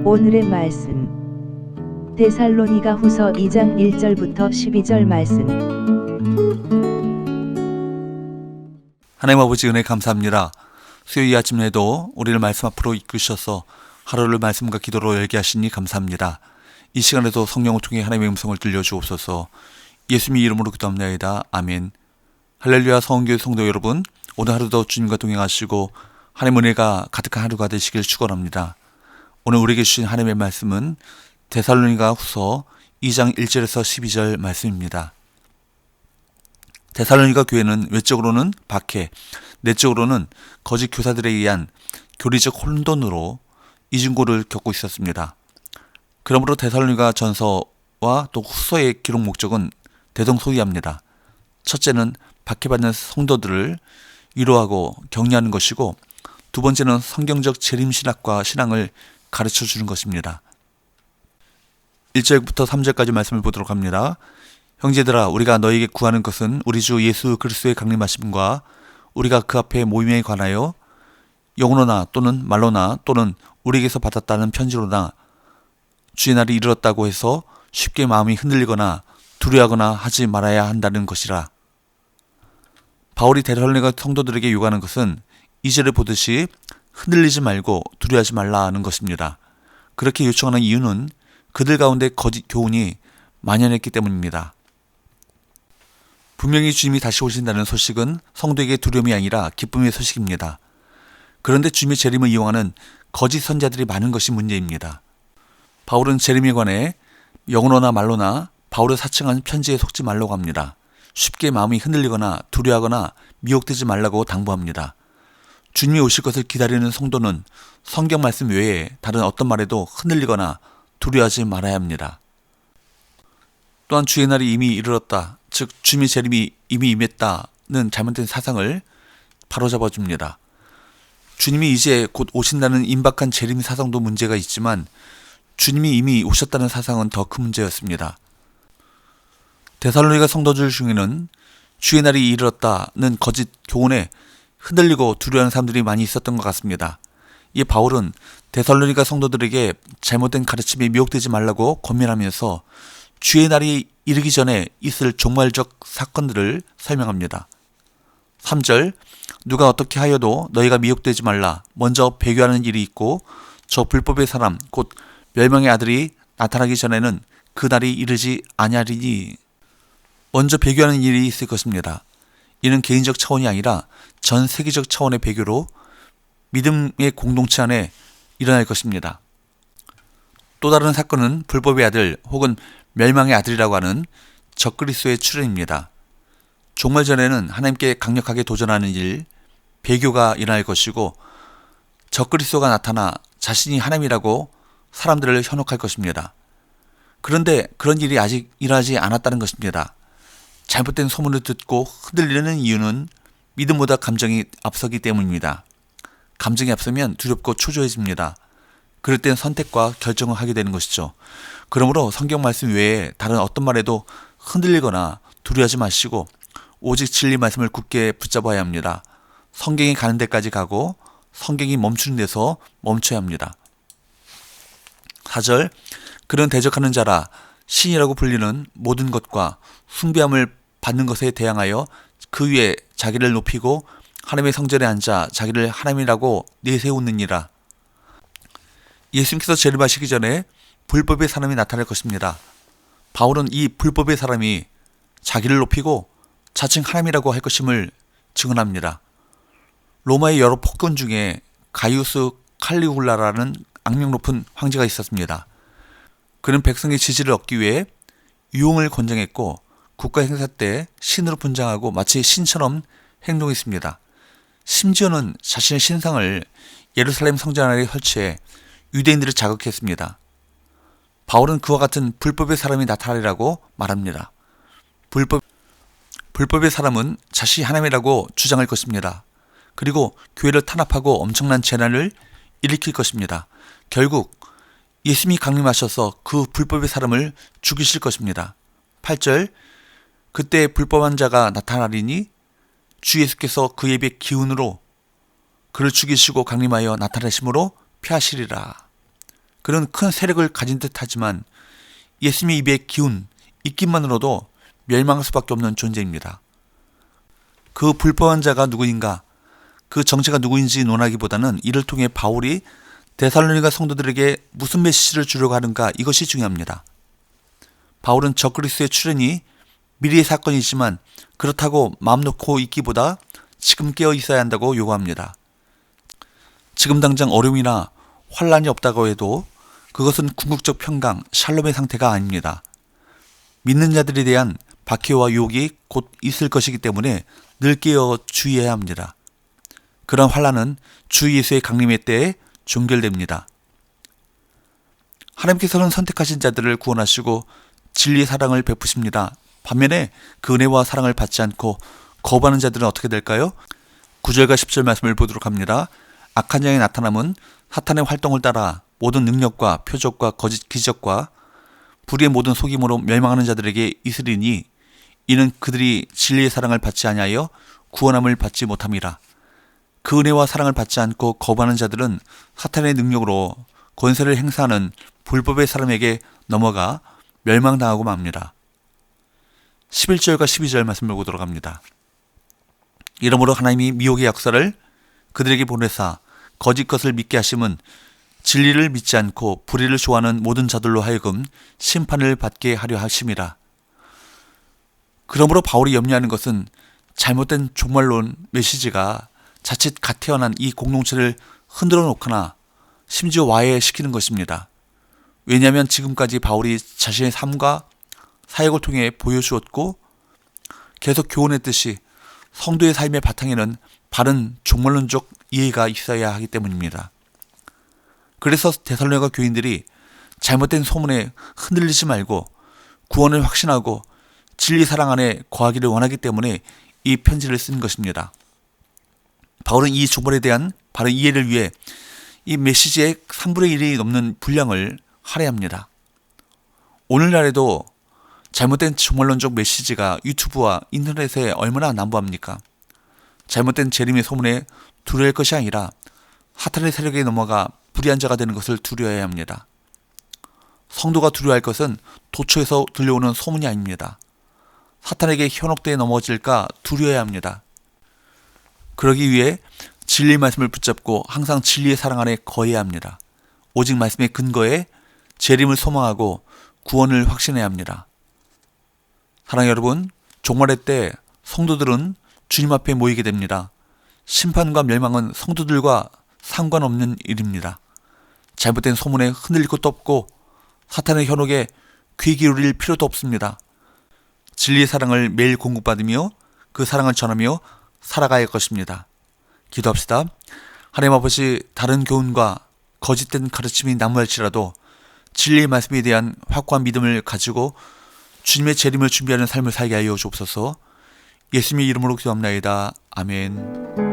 오늘의 말씀 데살로니가 후서 2장 1절부터 12절 말씀. 하나님 아버지 은혜 감사합니다. 수요일 아침에도 우리를 말씀 앞으로 이끄셔서 하루를 말씀과 기도로 열게 하시니 감사합니다. 이 시간에도 성령을 통해 하나님의 음성을 들려주옵소서. 예수님의 이름으로 기도합나이다. 아멘. 할렐루야. 서원교회 성도 여러분, 오늘 하루도 주님과 동행하시고 하나님의 은혜가 가득한 하루가 되시길 축원합니다. 오늘 우리에게 주신 하나님의 말씀은 데살로니가 후서 2장 1절에서 12절 말씀입니다. 데살로니가 교회는 외적으로는 박해, 내적으로는 거짓 교사들에 의한 교리적 혼돈으로 이중고를 겪고 있었습니다. 그러므로 데살로니가 전서와 또 후서의 기록 목적은 대동소이합니다. 첫째는 박해받는 성도들을 위로하고 격려하는 것이고, 두 번째는 성경적 재림신학과 신앙을 가르쳐주는 것입니다. 1절부터 3절까지 말씀을 보도록 합니다. 형제들아, 우리가 너희에게 구하는 것은 우리 주 예수 그리스도의 강림하심과 우리가 그 앞에 모임에 관하여 영어로나 또는 말로나 또는 우리에게서 받았다는 편지로나 주의 날이 이르렀다고 해서 쉽게 마음이 흔들리거나 두려워하거나 하지 말아야 한다는 것이라. 바울이 데살로니가 성도들에게 요구하는 것은 2절에 보듯이 흔들리지 말고 두려워하지 말라는 것입니다. 그렇게 요청하는 이유는 그들 가운데 거짓 교훈이 만연했기 때문입니다. 분명히 주님이 다시 오신다는 소식은 성도에게 두려움이 아니라 기쁨의 소식입니다. 그런데 주님의 재림을 이용하는 거짓 선자들이 많은 것이 문제입니다. 바울은 재림에 관해 영어로나 말로나 바울의 사칭한 편지에 속지 말라고 합니다. 쉽게 마음이 흔들리거나 두려워하거나 미혹되지 말라고 당부합니다. 주님이 오실 것을 기다리는 성도는 성경 말씀 외에 다른 어떤 말에도 흔들리거나 두려워하지 말아야 합니다. 또한 주의 날이 이미 이르렀다, 즉 주님의 재림이 이미 임했다는 잘못된 사상을 바로잡아 줍니다. 주님이 이제 곧 오신다는 임박한 재림 사상도 문제가 있지만 주님이 이미 오셨다는 사상은 더 큰 문제였습니다. 데살로니가 성도들 중에는 주의 날이 이르렀다는 거짓 교훈에 흔들리고 두려워하는 사람들이 많이 있었던 것 같습니다. 이 바울은 데살로니가 성도들에게 잘못된 가르침에 미혹되지 말라고 권면하면서 주의 날이 이르기 전에 있을 종말적 사건들을 설명합니다. 3절, 누가 어떻게 하여도 너희가 미혹되지 말라. 먼저 배교하는 일이 있고 저 불법의 사람 곧 멸망의 아들이 나타나기 전에는 그 날이 이르지 아니하리니. 먼저 배교하는 일이 있을 것입니다. 이는 개인적 차원이 아니라 전 세계적 차원의 배교로 믿음의 공동체 안에 일어날 것입니다. 또 다른 사건은 불법의 아들 혹은 멸망의 아들이라고 하는 적그리스도의 출현입니다. 종말 전에는 하나님께 강력하게 도전하는 일, 배교가 일어날 것이고 적그리스도가 나타나 자신이 하나님이라고 사람들을 현혹할 것입니다. 그런데 그런 일이 아직 일어나지 않았다는 것입니다. 잘못된 소문을 듣고 흔들리는 이유는 믿음보다 감정이 앞서기 때문입니다. 감정이 앞서면 두렵고 초조해집니다. 그럴 땐 선택과 결정을 하게 되는 것이죠. 그러므로 성경 말씀 외에 다른 어떤 말에도 흔들리거나 두려워하지 마시고 오직 진리 말씀을 굳게 붙잡아야 합니다. 성경이 가는 데까지 가고 성경이 멈추는 데서 멈춰야 합니다. 4절, 그런 대적하는 자라 신이라고 불리는 모든 것과 숭배함을 받는 것에 대항하여 그 위에 자기를 높이고 하나님의 성전에 앉아 자기를 하나님이라고 내세우느니라. 예수님께서 재림하시기 전에 불법의 사람이 나타날 것입니다. 바울은 이 불법의 사람이 자기를 높이고 자칭 하나님이라고 할 것임을 증언합니다. 로마의 여러 폭군 중에 가이우스 칼리굴라라는 악명 높은 황제가 있었습니다. 그는 백성의 지지를 얻기 위해 유흥을 권장했고 국가 행사 때 신으로 분장하고 마치 신처럼 행동했습니다. 심지어는 자신의 신상을 예루살렘 성전 안에 설치해 유대인들을 자극했습니다. 바울은 그와 같은 불법의 사람이 나타나리라고 말합니다. 불법의 사람은 자신이 하나님이라고 주장할 것입니다. 그리고 교회를 탄압하고 엄청난 재난을 일으킬 것입니다. 결국 예수님이 강림하셔서 그 불법의 사람을 죽이실 것입니다. 8절, 그때 불법한 자가 나타나리니 주 예수께서 그 입의 기운으로 그를 죽이시고 강림하여 나타내심으로 피하시리라. 그는 큰 세력을 가진 듯하지만 예수님의 입의 기운, 입김만으로도 멸망할 수밖에 없는 존재입니다. 그 불법한 자가 누구인가, 그 정체가 누구인지 논하기보다는 이를 통해 바울이 데살로니가 성도들에게 무슨 메시지를 주려고 하는가, 이것이 중요합니다. 바울은 적그리스도의 출현이 미래의 사건이지만 그렇다고 마음 놓고 있기보다 지금 깨어 있어야 한다고 요구합니다. 지금 당장 어려움이나 환란이 없다고 해도 그것은 궁극적 평강, 샬롬의 상태가 아닙니다. 믿는 자들에 대한 박해와 유혹이 곧 있을 것이기 때문에 늘 깨어 주의해야 합니다. 그런 환란은 주 예수의 강림의 때에 종결됩니다. 하나님께서는 선택하신 자들을 구원하시고 진리의 사랑을 베푸십니다. 반면에 그 은혜와 사랑을 받지 않고 거부하는 자들은 어떻게 될까요? 9절과 10절 말씀을 보도록 합니다. 악한 자의 나타남은 사탄의 활동을 따라 모든 능력과 표적과 거짓 기적과 불의의 모든 속임으로 멸망하는 자들에게 있으리니 이는 그들이 진리의 사랑을 받지 아니하여 구원함을 받지 못함이라. 그 은혜와 사랑을 받지 않고 거부하는 자들은 사탄의 능력으로 권세를 행사하는 불법의 사람에게 넘어가 멸망당하고 맙니다. 11절과 12절 말씀을 보도록 합니다. 이러므로 하나님이 미혹의 역사를 그들에게 보내사 거짓 것을 믿게 하심은 진리를 믿지 않고 불의를 좋아하는 모든 자들로 하여금 심판을 받게 하려 하심이라. 그러므로 바울이 염려하는 것은 잘못된 종말론 메시지가 자칫 갓 태어난 이 공동체를 흔들어 놓거나 심지어 와해시키는 것입니다. 왜냐하면 지금까지 바울이 자신의 삶과 사역을 통해 보여주었고 계속 교훈했듯이 성도의 삶의 바탕에는 바른 종말론적 이해가 있어야 하기 때문입니다. 그래서 데살로니가 교인들이 잘못된 소문에 흔들리지 말고 구원을 확신하고 진리 사랑 안에 거하기를 원하기 때문에 이 편지를 쓴 것입니다. 바울은 이 종말에 대한 바른 이해를 위해 이 메시지의 3분의 1이 넘는 분량을 할애합니다. 오늘날에도 잘못된 종말론적 메시지가 유튜브와 인터넷에 얼마나 난무합니까? 잘못된 재림의 소문에 두려울 것이 아니라 사탄의 세력에 넘어가 불의한 자가 되는 것을 두려워해야 합니다. 성도가 두려워할 것은 도처에서 들려오는 소문이 아닙니다. 사탄에게 현혹되어 넘어질까 두려워해야 합니다. 그러기 위해 진리의 말씀을 붙잡고 항상 진리의 사랑 안에 거해야 합니다. 오직 말씀의 근거에 재림을 소망하고 구원을 확신해야 합니다. 사랑하는 여러분, 종말의 때 성도들은 주님 앞에 모이게 됩니다. 심판과 멸망은 성도들과 상관없는 일입니다. 잘못된 소문에 흔들릴 것도 없고 사탄의 현혹에 귀 기울일 필요도 없습니다. 진리의 사랑을 매일 공급받으며 그 사랑을 전하며 살아가야 할 것입니다. 기도합시다. 하나님 아버지, 다른 교훈과 거짓된 가르침이 난무할지라도 진리의 말씀에 대한 확고한 믿음을 가지고 주님의 재림을 준비하는 삶을 살게 하여 주옵소서. 예수님의 이름으로 기도합나이다. 아멘.